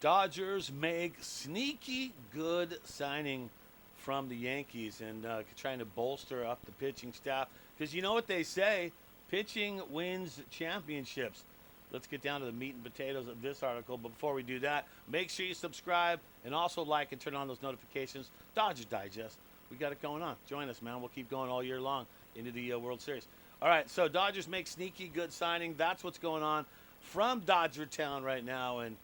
Dodgers make sneaky good signing from the Yankees and trying to bolster up the pitching staff. Because you know what they say, pitching wins championships. Let's get down to the meat and potatoes of this article. But before we do that, make sure you subscribe and also like and turn on those notifications. Dodgers Digest. We got it going on. Join us, man. We'll keep going all year long into the World Series. All right, so Dodgers make sneaky good signing. That's what's going on from Dodger Town right now. And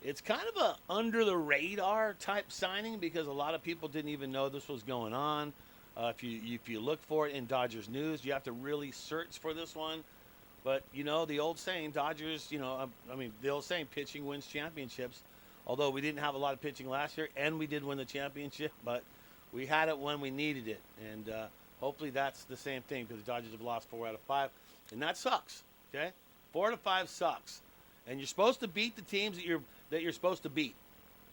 it's kind of a under-the-radar type signing because a lot of people didn't even know this was going on. If you look for it in Dodgers news, you have to really search for this one. But, you know, the old saying, Dodgers, the old saying, pitching wins championships. Although we didn't have a lot of pitching last year, and we did win the championship, but we had it when we needed it. And hopefully that's the same thing because the Dodgers have lost 4 out of 5. And that sucks, okay? 4 out of 5 sucks. And you're supposed to beat the teams that you're supposed to beat.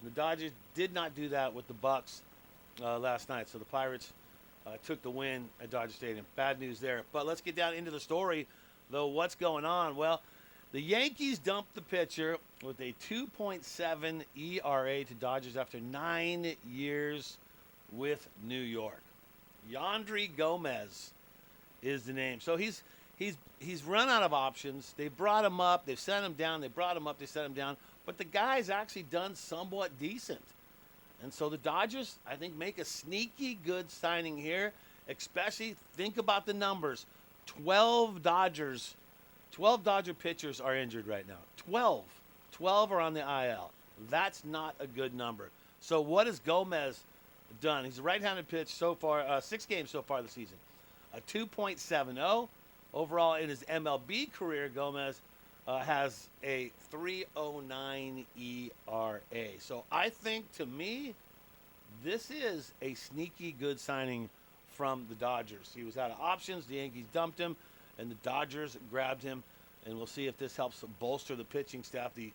And the Dodgers did not do that with the Bucks last night. So the Pirates took the win at Dodger Stadium. Bad news there. But let's get down into the story, though. What's going on? Well, the Yankees dumped the pitcher with a 2.7 ERA to Dodgers after 9 years with New York. Yandry Gomes is the name. So he's run out of options. They brought him up. They've sent him down. They brought him up. They sent him down. But the guy's actually done somewhat decent. And so the Dodgers, I think, make a sneaky good signing here. Especially, think about the numbers. 12 Dodger pitchers are injured right now. 12. 12 are on the IL. That's not a good number. So what has Gomez done? He's a right-handed pitch so far, 6 games so far this season. A 2.70. Overall, in his MLB career, Gomez has a 3.09 ERA. So I think, to me, this is a sneaky good signing from the Dodgers. He was out of options. The Yankees dumped him, and the Dodgers grabbed him. And we'll see if this helps bolster the pitching staff, the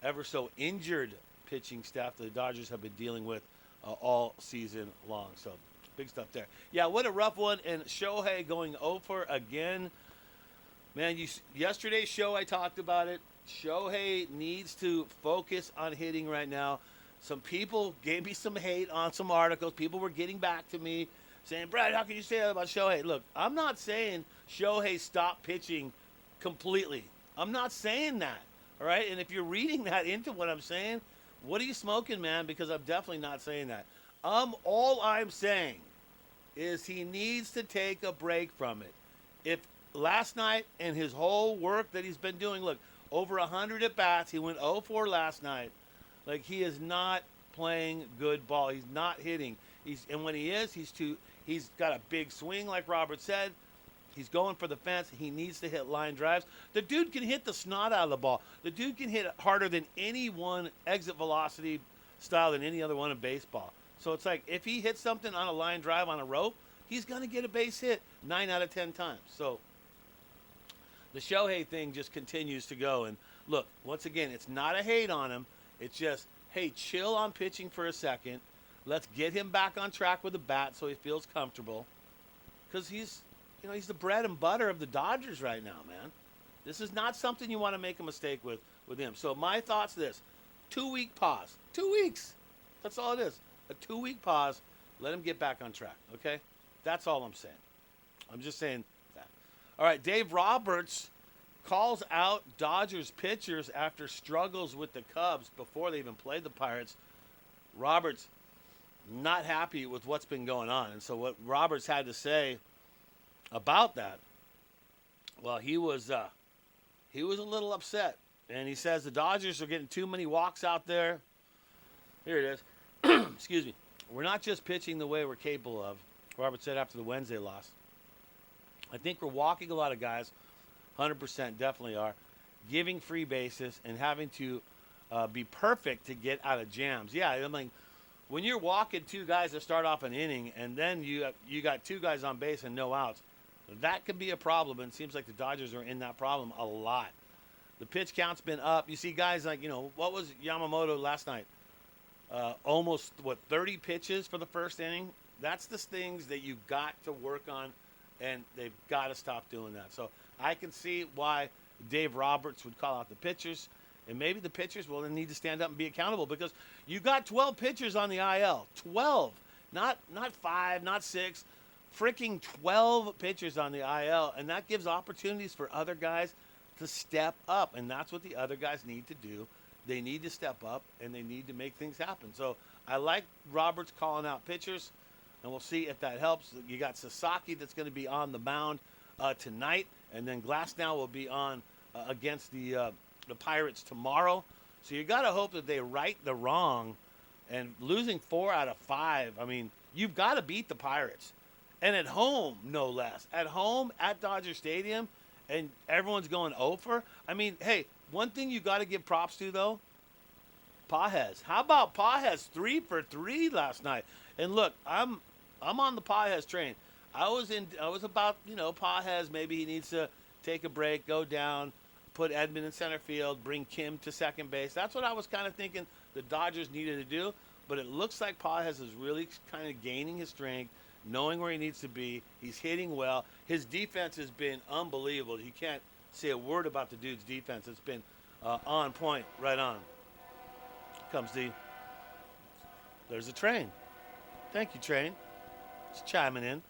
ever-so injured pitching staff the Dodgers have been dealing with all season long. So, big stuff there. Yeah, what a rough one. And Shohei going over again. Man, yesterday's show I talked about it. Shohei needs to focus on hitting right now. Some people gave me some hate on some articles. People were getting back to me saying, Brad, how can you say that about Shohei? Look, I'm not saying Shohei stopped pitching completely. I'm not saying that, all right? And if you're reading that into what I'm saying, what are you smoking, man? Because I'm definitely not saying that. All I'm saying is he needs to take a break from it. If last night and his whole work that he's been doing, look, over 100 at-bats, he went 0-4 last night. Like, he is not playing good ball. He's not hitting. And when he is, he's got a big swing, like Robert said. He's going for the fence. He needs to hit line drives. The dude can hit the snot out of the ball. The dude can hit harder than any one exit velocity style than any other one in baseball. So it's like if he hits something on a line drive on a rope, he's going to get a base hit 9 out of 10 times. So the Shohei thing just continues to go. And look, once again, it's not a hate on him. It's just, hey, chill on pitching for a second. Let's get him back on track with the bat so he feels comfortable. Because he's the bread and butter of the Dodgers right now, man. This is not something you want to make a mistake with him. So my thoughts this. 2-week pause. 2 weeks. That's all it is. A 2-week pause. Let him get back on track, okay? That's all I'm saying. I'm just saying that. All right, Dave Roberts calls out Dodgers pitchers after struggles with the Cubs before they even played the Pirates. Roberts not happy with what's been going on. And so what Roberts had to say about that, well, he was a little upset. And he says the Dodgers are getting too many walks out there. Here it is. Excuse me. We're not just pitching the way we're capable of, Robert said after the Wednesday loss. I think we're walking a lot of guys, 100% definitely are, giving free bases and having to be perfect to get out of jams. Yeah, I mean, when you're walking 2 guys to start off an inning and then you got 2 guys on base and no outs, that could be a problem. And it seems like the Dodgers are in that problem a lot. The pitch count's been up. You see guys like, what was Yamamoto last night? Almost, 30 pitches for the first inning? That's the things that you got to work on, and they've got to stop doing that. So I can see why Dave Roberts would call out the pitchers. And maybe the pitchers will need to stand up and be accountable because you got 12 pitchers on the IL. 12. Not 5, not 6. Freaking 12 pitchers on the IL. And that gives opportunities for other guys to step up. And that's what the other guys need to do. They need to step up and they need to make things happen. So I like Roberts calling out pitchers. And we'll see if that helps. You got Sasaki that's going to be on the mound tonight. And then Glasnow will be on against the Pirates tomorrow. So you got to hope that they right the wrong. And losing 4 out of 5, I mean, you've got to beat the Pirates. And at home, no less. At home, at Dodger Stadium, and everyone's going over. I mean, hey, one thing you got to give props to, though, Pajes. How about Pajes 3 for 3 last night? And look, I'm on the Pajes train. I was about, Pajes, maybe he needs to take a break, go down, put Edman in center field, bring Kim to second base. That's what I was kind of thinking the Dodgers needed to do. But it looks like Pajes is really kind of gaining his strength, knowing where he needs to be. He's hitting well. His defense has been unbelievable. You can't say a word about the dude's defense. It's been on point, right on. Comes there's a train. Thank you, train. It's chiming in.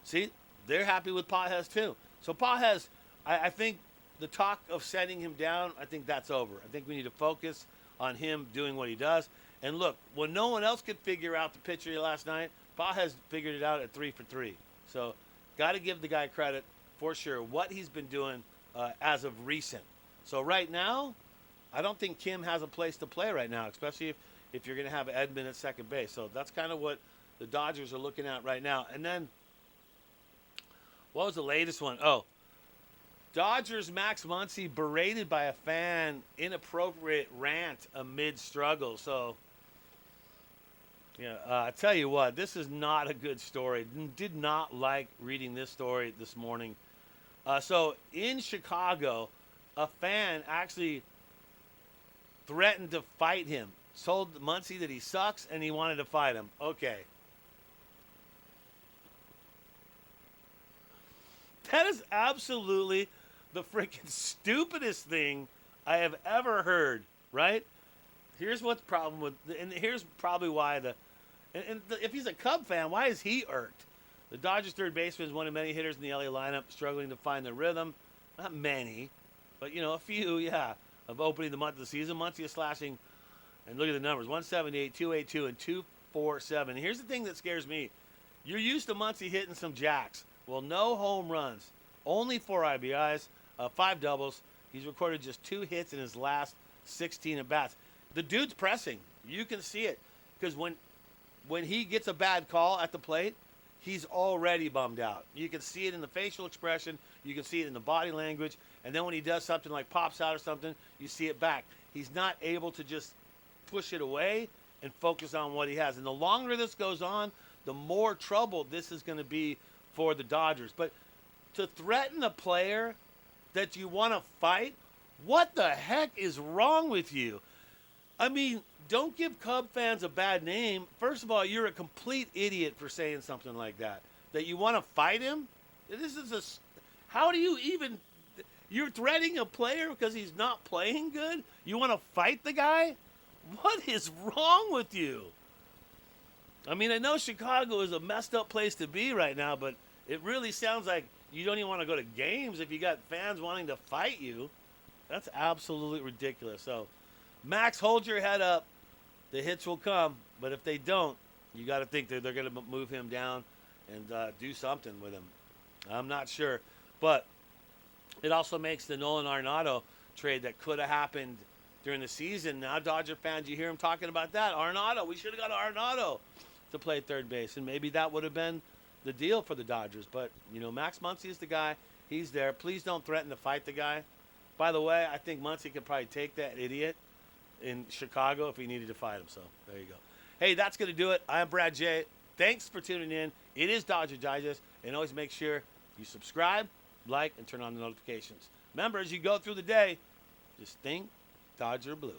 See, they're happy with Pajes too. So Pajes, I think the talk of setting him down, I think that's over. I think we need to focus on him doing what he does. And look, when no one else could figure out the pitcher last night, Pajes figured it out at 3 for 3. So got to give the guy credit for sure what he's been doing as of recent. So right now, I don't think Kim has a place to play right now, especially if you're going to have Edman at second base. So that's kind of what the Dodgers are looking at right now. And then, what was the latest one? Oh, Dodgers Max Muncy berated by a fan, inappropriate rant amid struggle. So, yeah, I tell you what, this is not a good story. Did not like reading this story this morning. So in Chicago, a fan actually threatened to fight him. Told Muncy that he sucks and he wanted to fight him. Okay. That is absolutely the freaking stupidest thing I have ever heard, right? Here's what's the problem with, and here's probably why if he's a Cub fan, why is he irked? The Dodgers third baseman is one of many hitters in the LA lineup struggling to find their rhythm. Not many, but, a few, yeah, of opening the month of the season. Muncy is slashing, and look at the numbers, 178, 282, and 247. Here's the thing that scares me. You're used to Muncy hitting some jacks. Well, no home runs, only 4 RBIs, 5 doubles. He's recorded just 2 hits in his last 16 at-bats. The dude's pressing. You can see it. Because when he gets a bad call at the plate, he's already bummed out. You can see it in the facial expression. You can see it in the body language. And then when he does something like pops out or something, you see it back. He's not able to just push it away and focus on what he has. And the longer this goes on, the more trouble this is going to be for the Dodgers. But to threaten a player that you want to fight, what the heck is wrong with you? I mean, don't give Cub fans a bad name. First of all, you're a complete idiot for saying something like that. That you want to fight him? How do you even, you're threatening a player because he's not playing good? You want to fight the guy? What is wrong with you? I mean, I know Chicago is a messed up place to be right now, but it really sounds like you don't even want to go to games if you got fans wanting to fight you. That's absolutely ridiculous. So, Max, hold your head up. The hits will come, but if they don't, you got to think that they're going to move him down and do something with him. I'm not sure. But it also makes the Nolan Arenado trade that could have happened during the season. Now, Dodger fans, you hear him talking about that. Arenado, we should have got Arenado to play third base, and maybe that would have been the deal for the Dodgers. But, Max Muncy is the guy. He's there. Please don't threaten to fight the guy. By the way, I think Muncy could probably take that idiot in Chicago if he needed to fight him. So, there you go. Hey, that's going to do it. I'm Brad J. Thanks for tuning in. It is Dodger Digest. And always make sure you subscribe, like, and turn on the notifications. Remember, as you go through the day, just think Dodger Blue.